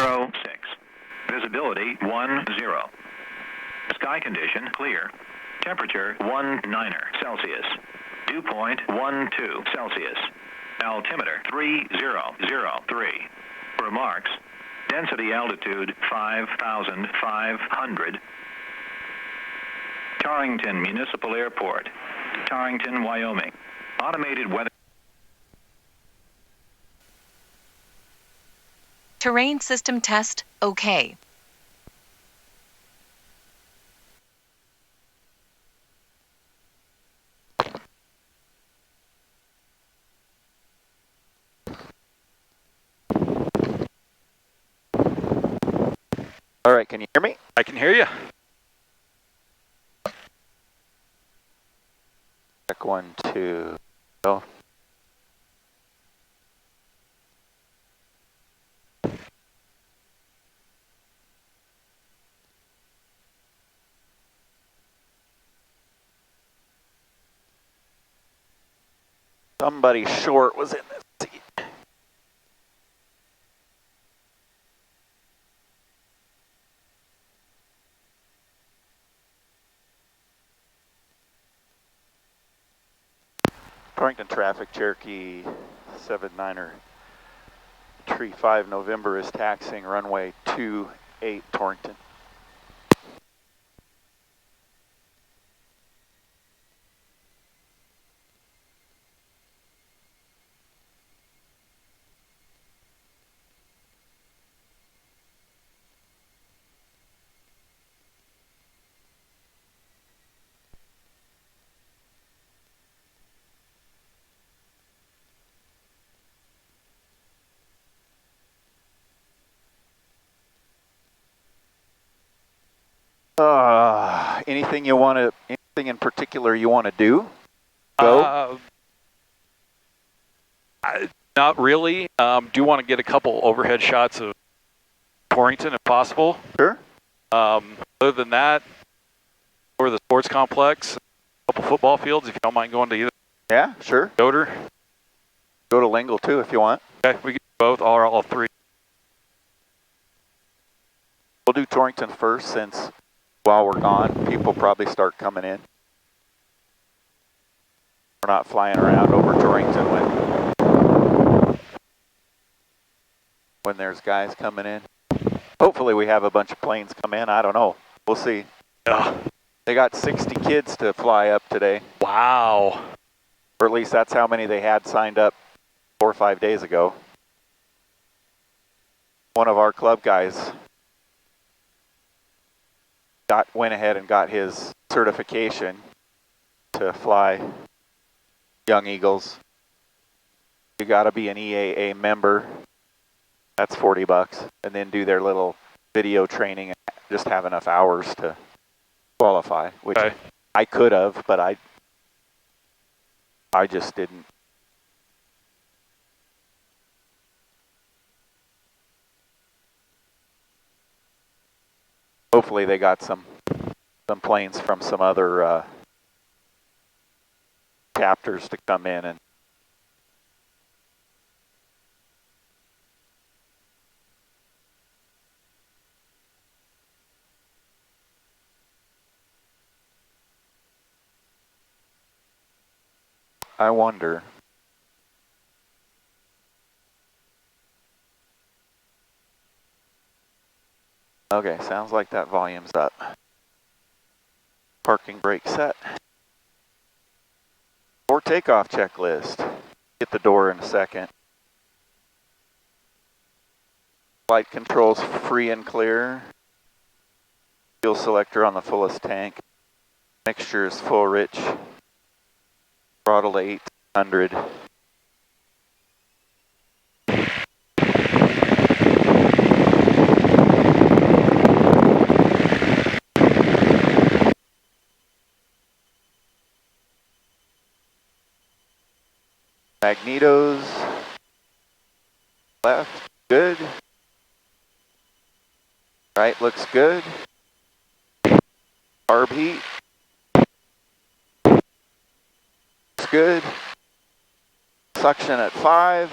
06. Visibility 10. Sky condition clear. Temperature 19 Celsius. Dew point 12 Celsius. Altimeter 3003. Remarks. Density altitude 5,500. Torrington Municipal Airport. Torrington, Wyoming. Automated weather. Terrain system test, okay. All right, can you hear me? I can hear you. Check 1, 2, go. Somebody short was in this seat. Torrington traffic, Cherokee 79er, Tree 5 November is taxiing runway 28 Torrington. Anything in particular you want to do? Go. Not really. Do want to get a couple overhead shots of Torrington if possible. Sure. Other than that, or the sports complex, a couple football fields if you don't mind going to either. Yeah, sure. Yoder. Go to Lingle too if you want. Okay, we can do both, all three. We'll do Torrington first since while we're gone, people probably start coming in. We're not flying around over Torrington when there's guys coming in. Hopefully we have a bunch of planes come in. I don't know. We'll see. Yeah. They got 60 kids to fly up today. Wow. Or at least that's how many they had signed up 4 or 5 days ago. One of our club guys went ahead and got his certification to fly Young Eagles. You got to be an EAA member. That's $40, and then do their little video training and just have enough hours to qualify, which okay. I could have, but I just didn't. Hopefully they got some planes from some other chapters to come in and I wonder. Okay, sounds like that volume's up. Parking brake set. Or takeoff checklist. Get the door in a second. Flight controls free and clear. Fuel selector on the fullest tank. Mixture is full rich. Throttle to 800. Magnetos, left, good. Right, looks good. Carb heat, looks good. Suction at 5.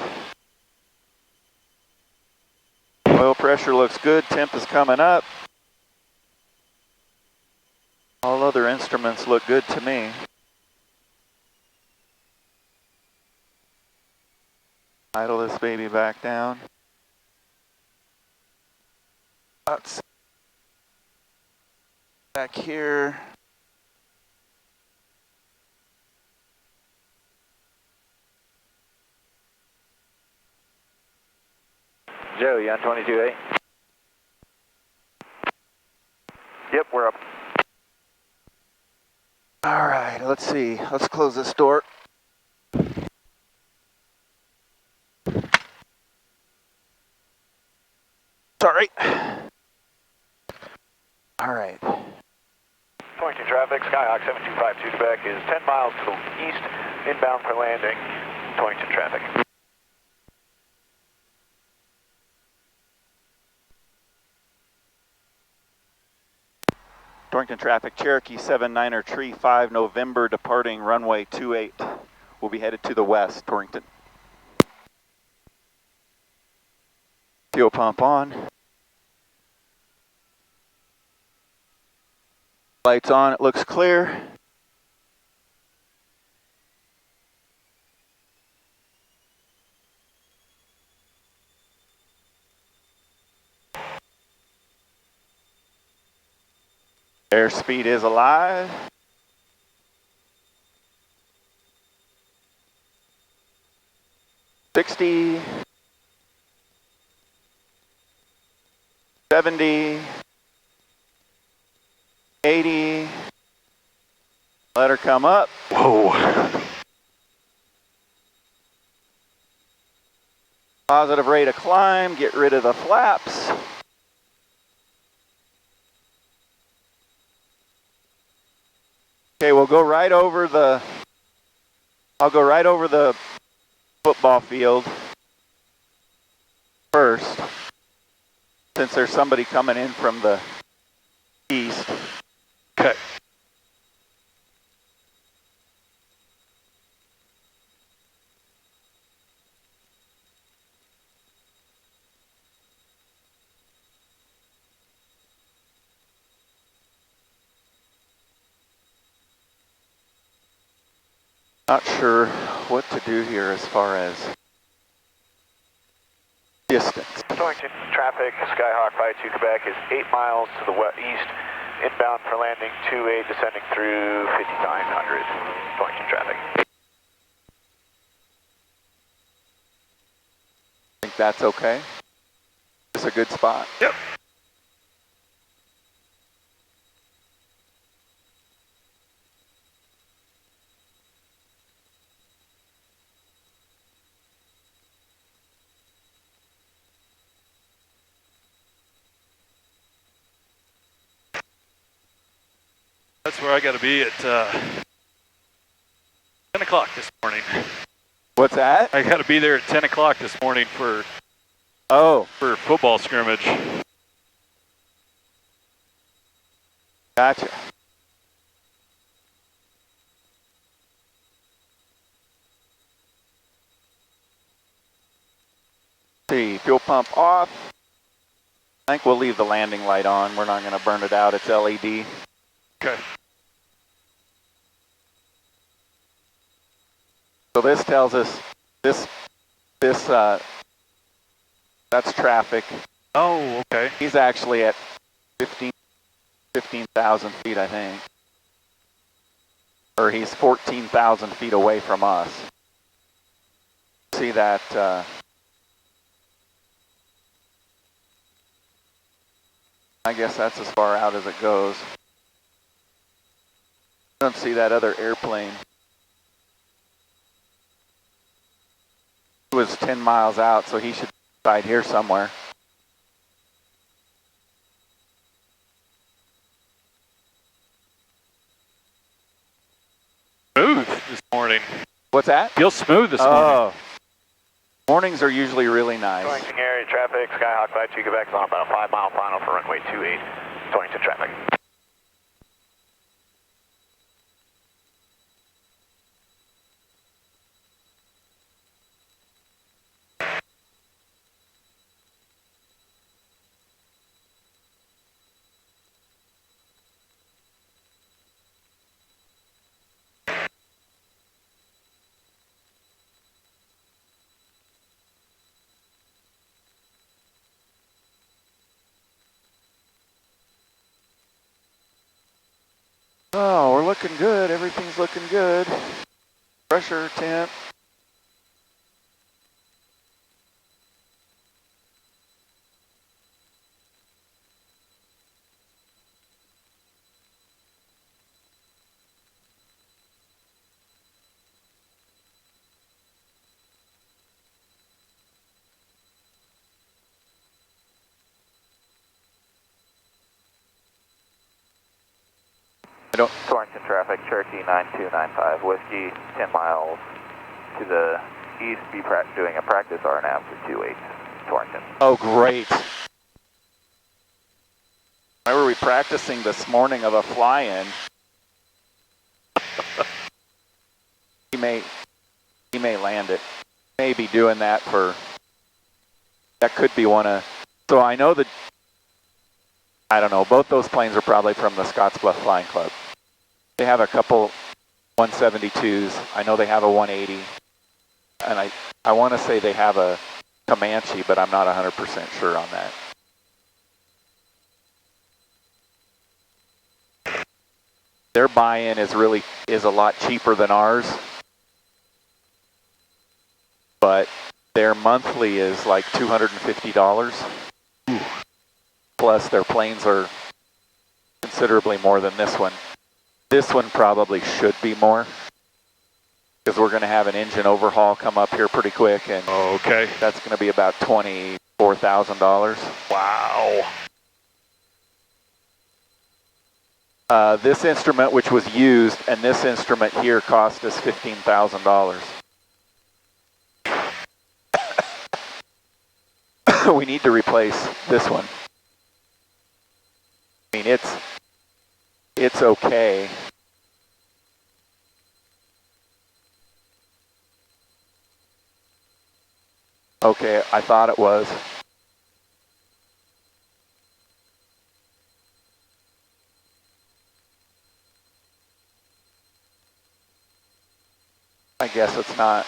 Oil pressure. Pressure looks good. Temp is coming up. All other instruments look good to me. Idle this baby back down. Let's back here. Joe, you on 22A? Yep, we're up. All right, let's see. Let's close this door. Sorry. All right. Torrington traffic, Skyhawk 7252 Quebec is 10 miles to the east, inbound for landing. Torrington traffic. Torrington traffic, Cherokee 79er Tree 5, November, departing runway 28. We'll be headed to the west, Torrington. Fuel pump on. Lights on, it looks clear. Airspeed is alive. $60, 70, 80. Let her come up. Whoa. Positive rate of climb, get rid of the flaps. Okay, we'll go right over the, I'll go right over the football field first, since there's somebody coming in from the east. Okay. Not sure what to do here as far as distance. Torrington traffic, Skyhawk 52 Quebec is 8 miles to the east, inbound for landing 28, descending through 5900. Torrington traffic. Think that's okay? It's a good spot. Yep. That's where I got to be at 10 o'clock this morning. What's that? I got to be there at 10 o'clock this morning for football scrimmage. Gotcha. See, fuel pump off. I think we'll leave the landing light on. We're not going to burn it out. It's LED. Okay. So this tells us that's traffic. Oh, okay. He's actually at 15,000 feet, I think. Or he's 14,000 feet away from us. See that, I guess that's as far out as it goes. Don't see that other airplane. It was 10 miles out, so he should be right here somewhere. Smooth this morning. What's that? Feels smooth this morning. Oh. Mornings are usually really nice. Torrington area traffic, Skyhawk 52 Quebec is on about a 5 mile final for runway 28. Torrington traffic. Oh, we're looking good. Everything's looking good. Pressure, temp. Torrington traffic, Cherokee 9295, Whiskey, 10 miles to the east, be doing a practice RNAV to 28, Torrington. Oh, great. Why were we practicing this morning of a fly-in? He may land it. May be doing that for, that could be one of, so I know that, I don't know, both those planes are probably from the Scottsbluff Flying Club. They have a couple 172s. I know they have a 180. And I want to say they have a Comanche, but I'm not 100% sure on that. Their buy-in is a lot cheaper than ours. But their monthly is like $250. Plus their planes are considerably more than this one. This one probably should be more because we're going to have an engine overhaul come up here pretty quick, and Okay. that's going to be about $24,000. Wow. This instrument, which was used, and this instrument here cost us $15,000. We need to replace this one. I mean, it's okay. Okay, I thought it was. I guess it's not.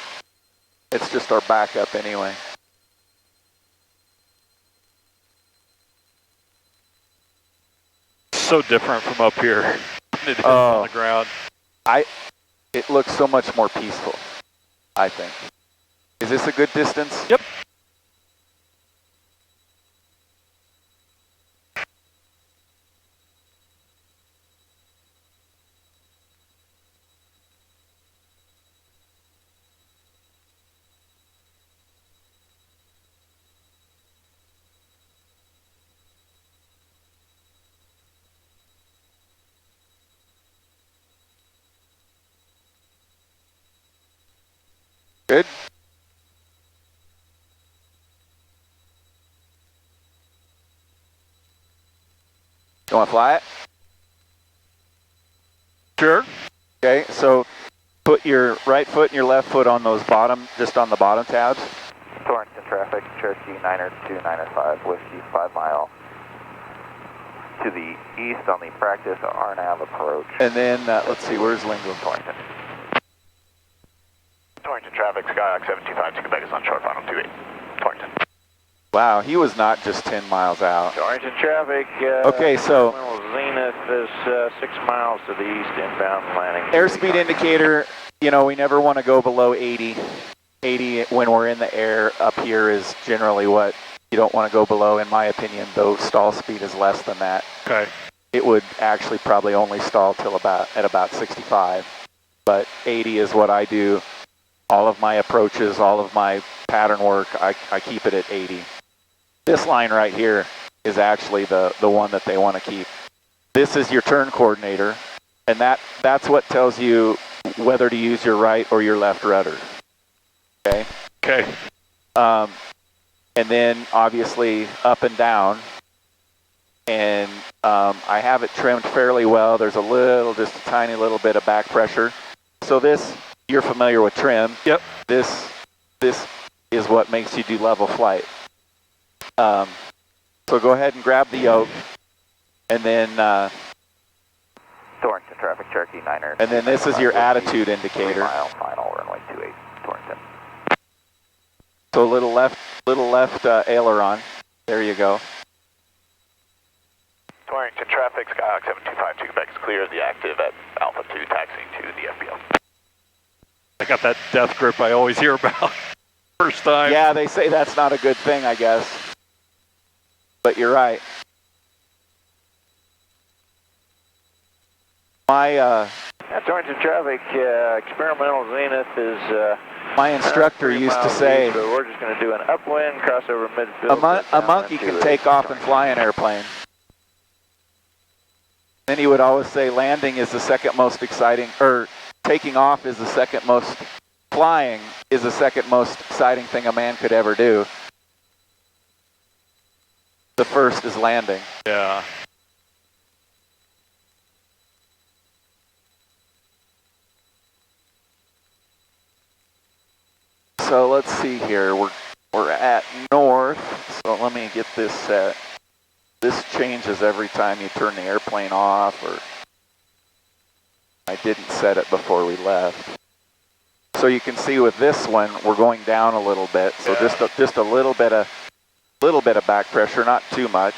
It's just our backup anyway. So different from up here than it is on the ground. It looks so much more peaceful, I think. Is this a good distance? Yep. Good. You want to fly it? Sure. Okay, so put your right foot and your left foot on those bottom, just on the bottom tabs. Torrington traffic, Cherokee 90295, Whiskey, 5 mile to the east on the practice RNAV approach. And then, let's see, where's Lingo? Torrington. Torrington traffic, Skyhawk 725 to Quebec is on short final 28, Torrington. Wow, he was not just 10 miles out. Torrington traffic, Okay, so Zenith is 6 miles to the east, inbound landing. airspeed indicator, you know, we never want to go below 80. 80 when we're in the air up here is generally what you don't want to go below, in my opinion, though stall speed is less than that. Okay. It would actually probably only stall till at about 65, but 80 is what I do. All of my approaches, all of my pattern work, I keep it at 80. This line right here is actually the one that they want to keep. This is your turn coordinator, and that's what tells you whether to use your right or your left rudder. Okay? Okay. And then obviously up and down. And I have it trimmed fairly well. There's just a tiny little bit of back pressure. So this, you're familiar with trim. Yep. This is what makes you do level flight. So go ahead and grab the yoke, and then Torrington traffic, Cherokee 9er. and then this is your attitude indicator. 3 mile final, runway 28, Torrington. So little left aileron. There you go. Torrington traffic, Skyhawk 7252 Quebec is clear of the active at Alpha 2 taxiing to the FBO. I got that death grip I always hear about. First time. Yeah, they say that's not a good thing, I guess. But you're right. My Torrington traffic, experimental zenith is my instructor used to say, so we're just going to do an upwind, crossover midfield. a monkey can take off and fly an airplane. Then he would always say landing is the second most exciting, or taking off is the second most, flying is the second most exciting thing a man could ever do. The first is landing. Yeah. So let's see here, we're at north, so let me get this set. This changes every time you turn the airplane off, or I didn't set it before we left. So you can see with this one, we're going down a little bit, so Yeah. just a little bit of back pressure, not too much.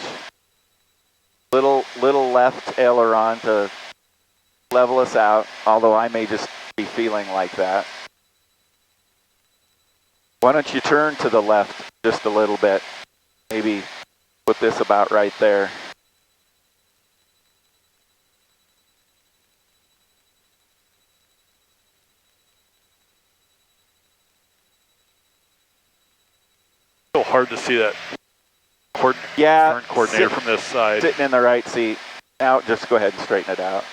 Little left aileron to level us out, although I may just be feeling like that. Why don't you turn to the left just a little bit? Maybe put this about right there. So hard to see that Yeah, turn coordinator from this side. sitting in the right seat. Now just go ahead and straighten it out.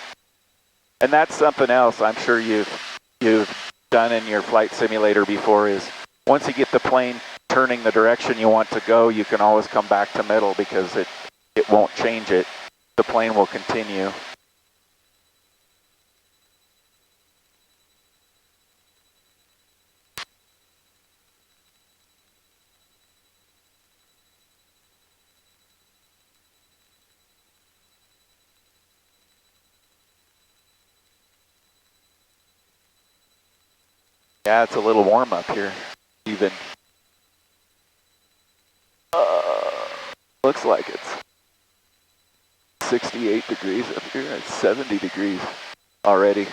And that's something else I'm sure you've done in your flight simulator before, is once you get the plane turning the direction you want to go, you can always come back to middle because it won't change it. The plane will continue. Yeah, it's a little warm up here, even. Looks like it's 68 degrees up here. It's 70 degrees already.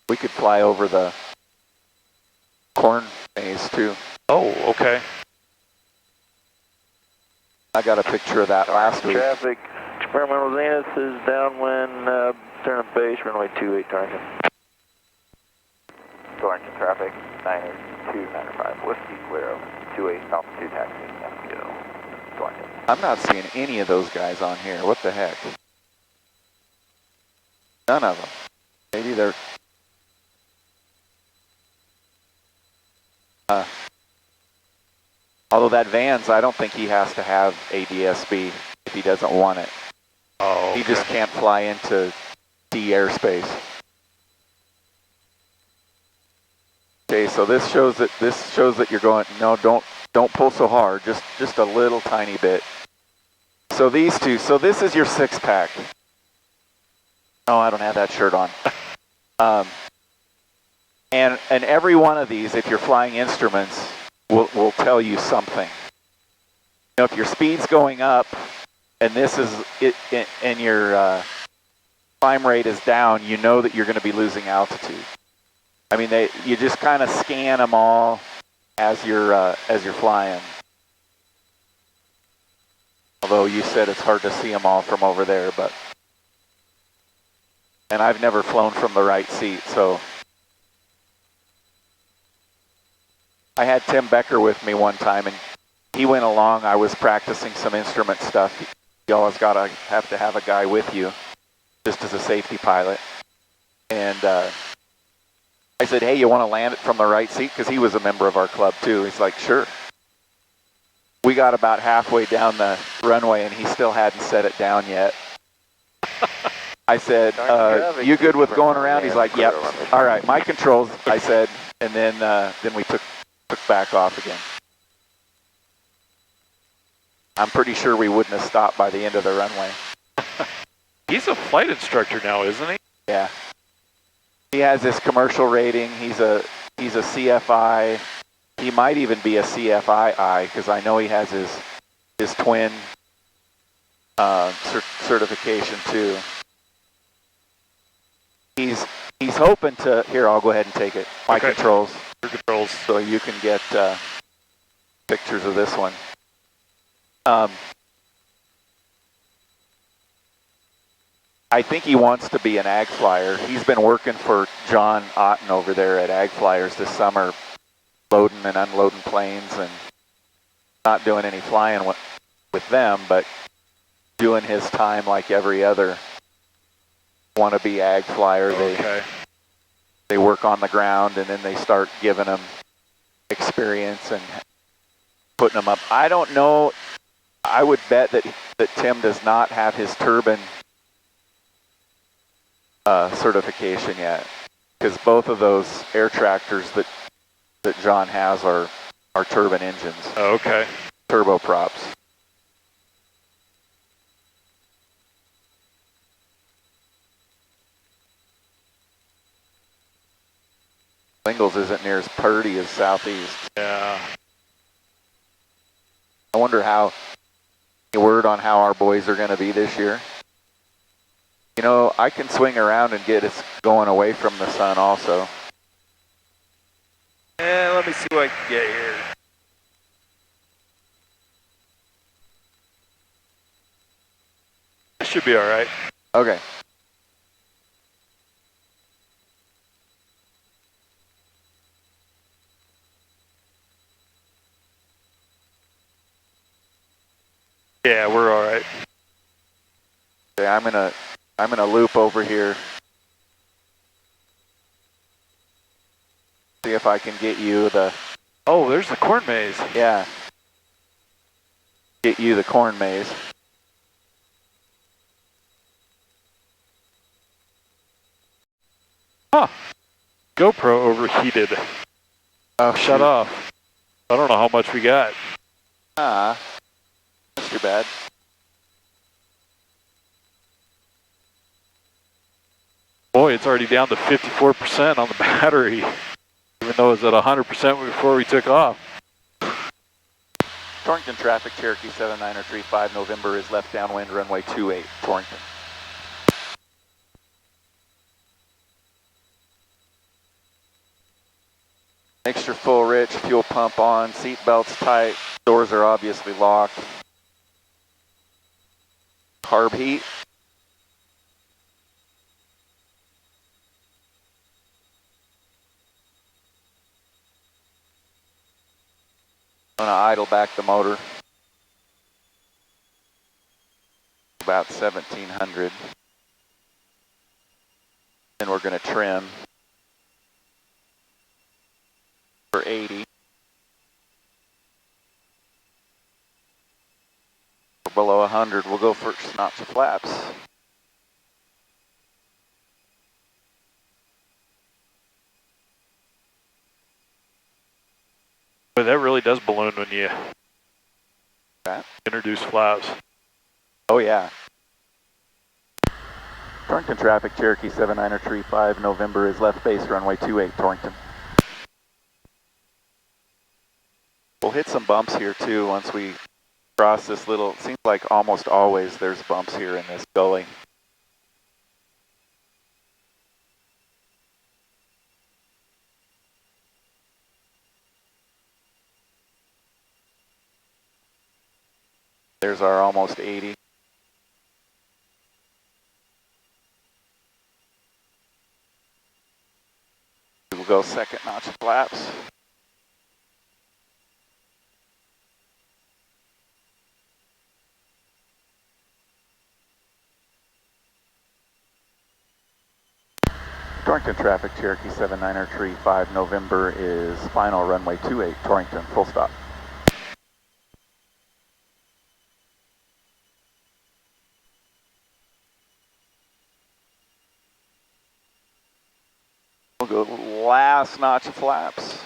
We could fly over the corn maze too. Oh, okay. I got a picture of that last week. Traffic, experimental zenith is downwind, turn of base, runway 28 Torrington. Torrington traffic, 9295, whiskey clear over 28 altitude taxi, FBO, Torrington. I'm not seeing any of those guys on here. What the heck? None of them. Maybe they're... although that Vans, I don't think he has to have ADSB if he doesn't want it. Oh, He just can't fly into D airspace. Okay, so this shows that you're going, no, don't pull so hard, just a little tiny bit. So these two, so this is your 6-pack. Oh, I don't have that shirt on. And every one of these, if you're flying instruments, will tell you something. You know, if your speed's going up, and this is it, and your climb rate is down, you know that you're going to be losing altitude. I mean, you just kind of scan them all as you're flying. Although you said it's hard to see them all from over there, but and I've never flown from the right seat, so. I had Tim Becker with me one time, and he went along. I was practicing some instrument stuff. You always have to have a guy with you, just as a safety pilot. And I said, hey, you want to land it from the right seat? Because he was a member of our club, too. He's like, sure. We got about halfway down the runway, and he still hadn't set it down yet. I said, you good with going around? He's like, yep. All right, my controls, I said. And then we took back off again. I'm pretty sure we wouldn't have stopped by the end of the runway. He's a flight instructor now, isn't he? Yeah. He has this commercial rating. He's a CFI. He might even be a CFII because I know he has his twin certification too. He's hoping to. Here, I'll go ahead and take it. My Okay. controls. Your controls. So you can get pictures of this one. I think he wants to be an ag flyer. He's been working for John Otten over there at Ag Flyers this summer, loading and unloading planes and not doing any flying with them, but doing his time like every other wannabe ag flyer. Okay. They work on the ground and then they start giving them experience and putting them up. I don't know. I would bet that Tim does not have his turbine certification yet, because both of those air tractors that John has are turbine engines. Oh, okay. Turboprops. Ingles isn't near as purdy as Southeast. Yeah. I wonder how, any word on how our boys are going to be this year? You know, I can swing around and get us going away from the sun also. Yeah, let me see what I can get here. That should be all right. Okay. Yeah, we're all right. Okay, I'm gonna loop over here. See if I can get you the. Oh, there's the corn maze. Yeah. Get you the corn maze. Huh. GoPro overheated. Oh, Shut shoot. off. I don't know how much we got. Ah, that's too bad. Boy, it's already down to 54% on the battery, even though it was at 100% before we took off. Torrington traffic, Cherokee 7935, November is left downwind, runway 28, Torrington. Mixture full, rich, fuel pump on, seat belts tight, doors are obviously locked. Carb heat. I'm gonna idle back the motor. About 1700. Then we're gonna trim for 80. We're below 100, we'll go for notch of flaps. But that really does balloon when you Okay. introduce flaps. Oh yeah. Torrington traffic, Cherokee 7935, November is left base, runway 28, Torrington. We'll hit some bumps here too once we cross this little, it seems like almost always there's bumps here in this gully. There's our almost 80. We'll go second notch of flaps. Torrington traffic, Cherokee 7935, November is final, runway 28, Torrington, full stop. We'll go last notch of flaps.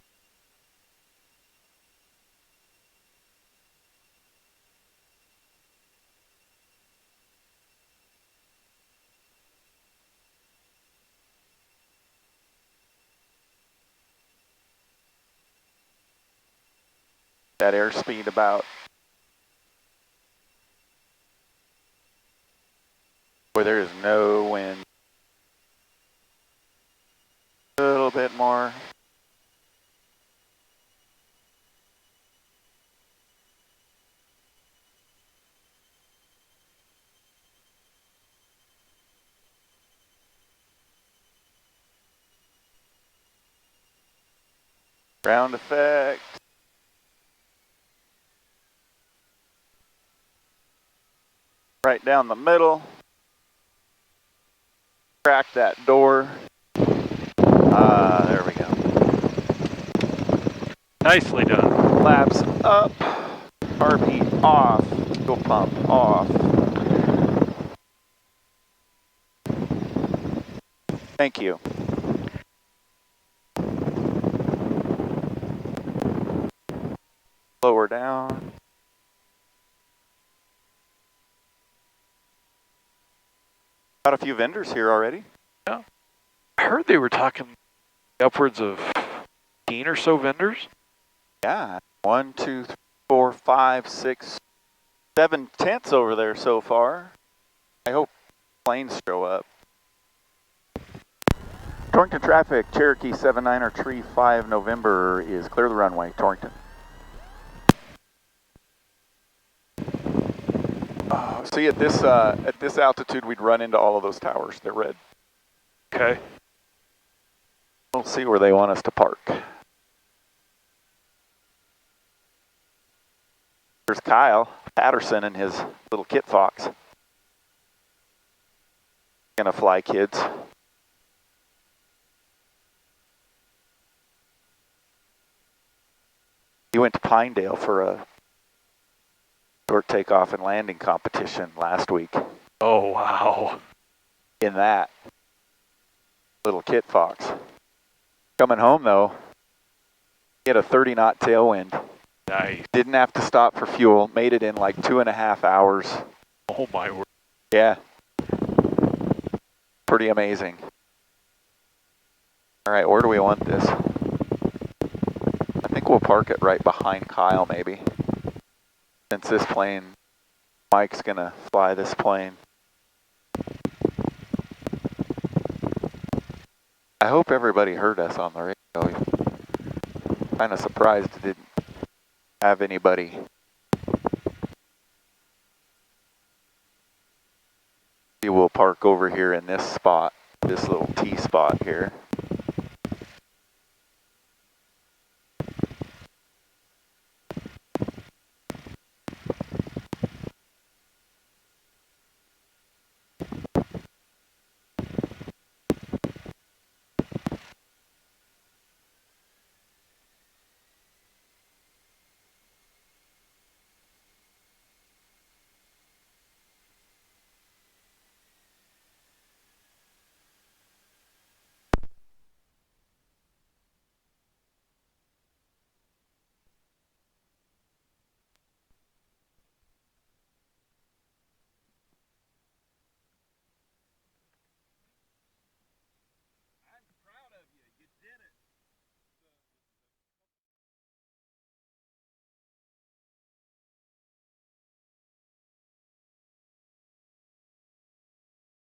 that airspeed about. Where there is no wind. A little bit more. Ground effect. Right down the middle. Crack that door. There we go. Nicely done. Flaps up. RP off. Fuel pump off. Thank you. Lower down. Got a few vendors here already. Yeah. I heard they were talking upwards of 15 or so vendors. Yeah. 1, 2, 3, 4, 5, 6, 7 tents over there so far. I hope planes show up. Torrington traffic, Cherokee 79er Tree 5 November is clear the runway, Torrington. See, at this altitude, we'd run into all of those towers. They're red. Okay. We'll see where they want us to park. There's Kyle Patterson and his little kit fox. Gonna fly kids. He went to Pinedale for a short takeoff and landing competition last week. Oh, wow. In that little kit fox. Coming home though, he had a 30-knot tailwind. Nice. Didn't have to stop for fuel. Made it in like 2.5 hours. Oh, my word. Yeah. Pretty amazing. All right, where do we want this? I think we'll park it right behind Kyle maybe. Since this plane, Mike's gonna fly this plane. I hope everybody heard us on the radio. Kind of surprised it didn't have anybody. We'll park over here in this spot, this little T spot here.